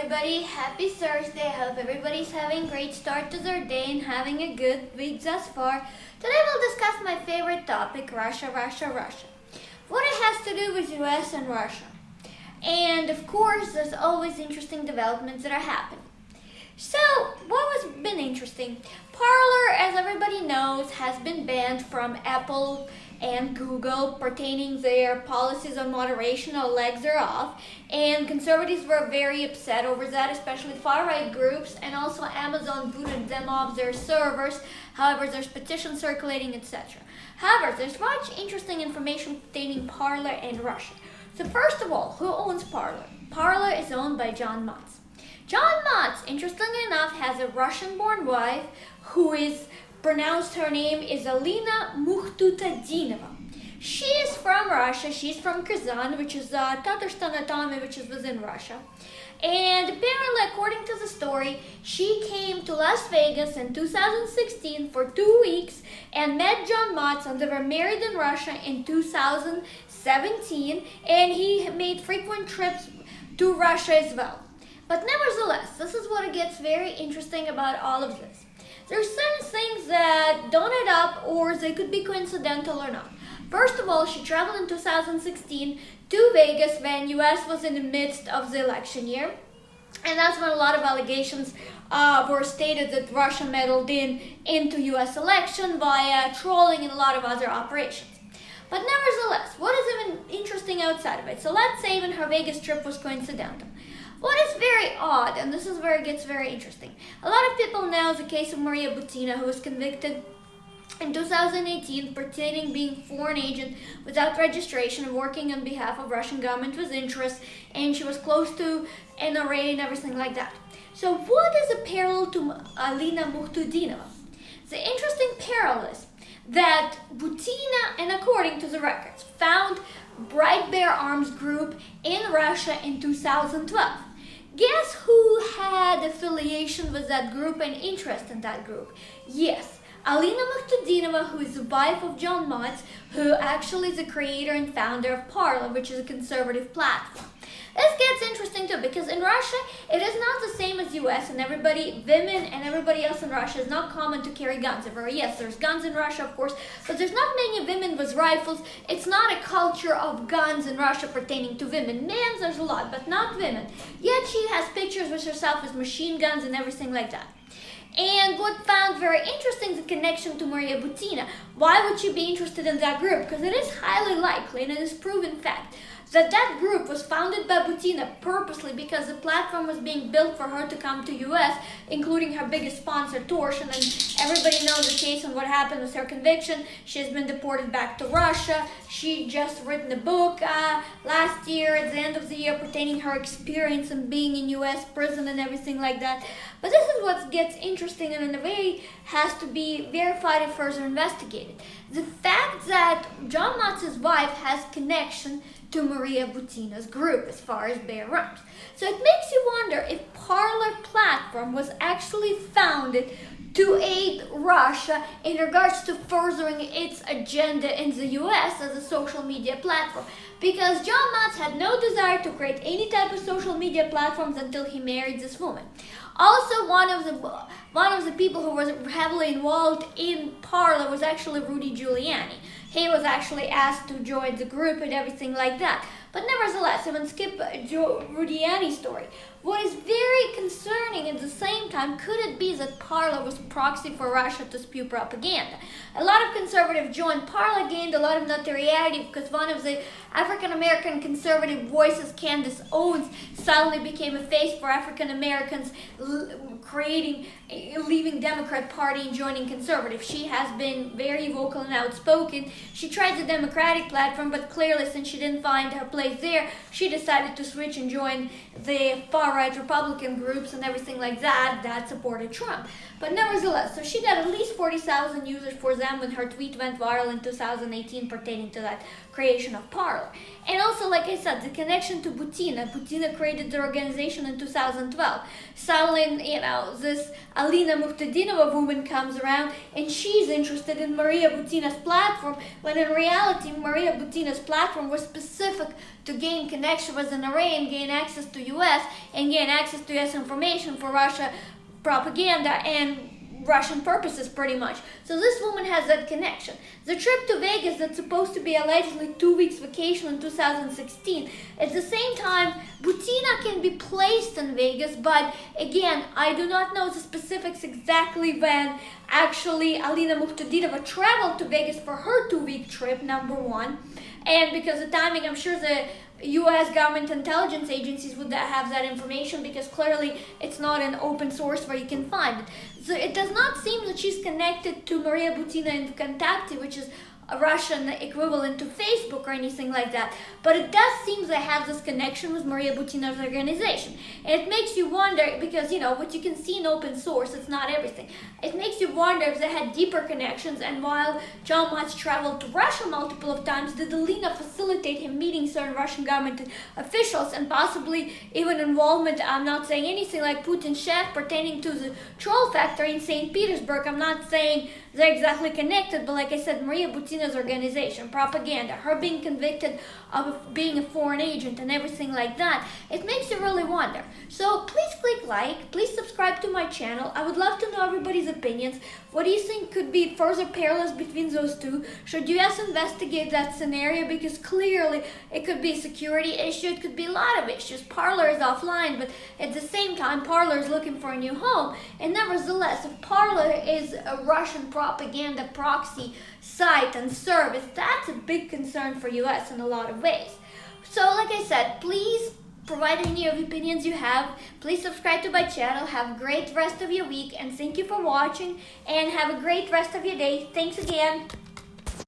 everybody. Happy Thursday. I hope everybody's having a great start to their day and having a good week thus far. Today we'll discuss my favorite topic, Russia. What it has to do with US and Russia. And of course, there's always interesting developments that are happening. So, what has been interesting? Parler, as everybody knows, has been banned from Apple and Google pertaining their policies on moderation or legs thereof, and conservatives were very upset over that, especially far-right groups, and also Amazon booted them off their servers. However, there's petitions circulating, etc. However, there's much interesting information pertaining Parler and Russia. So first of all, who owns Parler? Parler is owned by John Motz. John Motz, interestingly enough, has a Russian-born wife who is pronounced, her name is Alina Muhtutadinova. She is from Russia. She's from Kazan, which is Tatarstan autonomy, which is within Russia. And apparently, according to the story, she came to Las Vegas in 2016 for 2 weeks and met John Motz, and they were married in Russia in 2017, and he made frequent trips to Russia as well. But nevertheless, this is what gets very interesting about all of this. There's certain things that don't add up, or they could be coincidental or not. First of all, she traveled in 2016 to Vegas when US was in the midst of the election year. And that's when a lot of allegations were stated that Russia meddled into US election via trolling and a lot of other operations. But nevertheless, what is even interesting outside of it? So let's say even her Vegas trip was coincidental. What is very odd, and this is where it gets very interesting, a lot of people know the case of Maria Butina, who was convicted in 2018 pertaining being foreign agent without registration and working on behalf of Russian government with interest, and she was close to NRA and everything like that. So what is a parallel to Alina Muhtutadinova? The interesting parallel is that Butina, and according to the records, found Bright Bear Arms Group in Russia in 2012. Guess who had affiliation with that group and interest in that group? Yes, Alina Muhtutadinova, who is the wife of John Motz, who actually is the creator and founder of Parler, which is a conservative platform. This gets interesting too, because in Russia, it is not the same as US, and women and everybody else in Russia is not common to carry guns. Yes, there's guns in Russia, of course, but there's not many women with rifles. It's not a culture of guns in Russia pertaining to women. Men, there's a lot, but not women. Yet she has pictures with herself with machine guns and everything like that. And what found very interesting is the connection to Maria Butina. Why would she be interested in that group? Because it is highly likely, and it is proven fact, that that group was founded by Butina purposely because the platform was being built for her to come to US, including her biggest sponsor, Torsion, and everybody knows the case and what happened with her conviction. She has been deported back to Russia. She just written a book last year, at the end of the year, pertaining her experience in being in US prison and everything like that. But this is what gets interesting, and in a way has to be verified and further investigated. The fact that John Motz's wife has connection to Maria Butina's group as far as Bear Arms. So it makes you wonder if Parler platform was actually founded to aid Russia in regards to furthering its agenda in the US as a social media platform. Because John Motz had no desire to create any type of social media platforms until he married this woman. Also, one of the people who was heavily involved in Parler was actually Rudy Giuliani. He was actually asked to join the group and everything like that. But nevertheless, even skip Giuliani's story. What is very concerning at the same time, could it be that Parler was proxy for Russia to spew propaganda? A lot of conservatives joined Parler, gained a lot of notoriety because one of the African-American conservative voices, Candace Owens, suddenly became a face for African-Americans, leaving Democrat Party and joining conservative. She has been very vocal and outspoken. She tried the Democratic platform, but clearly since she didn't find her place there, she decided to switch and join the far-right Republican groups and everything like that supported Trump. But nevertheless, so she got at least 40,000 users for them when her tweet went viral in 2018 pertaining to that creation of Parler. And also, like I said, the connection to Butina. Butina created the organization in 2012. Suddenly, this Alina Muhtutadinova woman comes around and she's interested in Maria Butina's platform, when in reality, Maria Butina's platform was specific to gain connection with an array and gain access to US and gain access to US information for Russia propaganda and Russian purposes, pretty much. So this woman has that connection. The trip to Vegas that's supposed to be allegedly 2 weeks vacation in 2016, at the same time, Butina can be placed in Vegas, but again, I do not know the specifics exactly when actually Alina Muhtadidova traveled to Vegas for her 2-week trip, number one. And because of timing, I'm sure the U.S. government intelligence agencies would have that information, because clearly it's not an open source where you can find it. So it does not seem that she's connected to Maria Butina in Kontakte, which is a Russian equivalent to Facebook or anything like that. But it does seem they have this connection with Maria Butina's organization. And it makes you wonder, because, you know, what you can see in open source, it's not everything. It makes you wonder if they had deeper connections, and while John Matz traveled to Russia multiple of times, did Alina facilitate him meeting certain Russian government officials, and possibly even involvement, I'm not saying anything like Putin's chef pertaining to the troll factory in St. Petersburg. I'm not saying they're exactly connected, but like I said, Maria Butina's organization, propaganda, her being convicted of being a foreign agent and everything like that, it makes you really wonder. So please click like, please subscribe to my channel. I would love to know everybody's opinions. What do you think could be further parallels between those two? Should US investigate that scenario? Because clearly it could be a security issue, it could be a lot of issues. Parler is offline, but at the same time, Parler is looking for a new home. And nevertheless, if Parler is a Russian propaganda proxy site and service, that's a big concern for US in a lot of ways. So like I said, please provide any of the opinions you have. Please subscribe to my channel. Have a great rest of your week, and thank you for watching, and have a great rest of your day. Thanks again.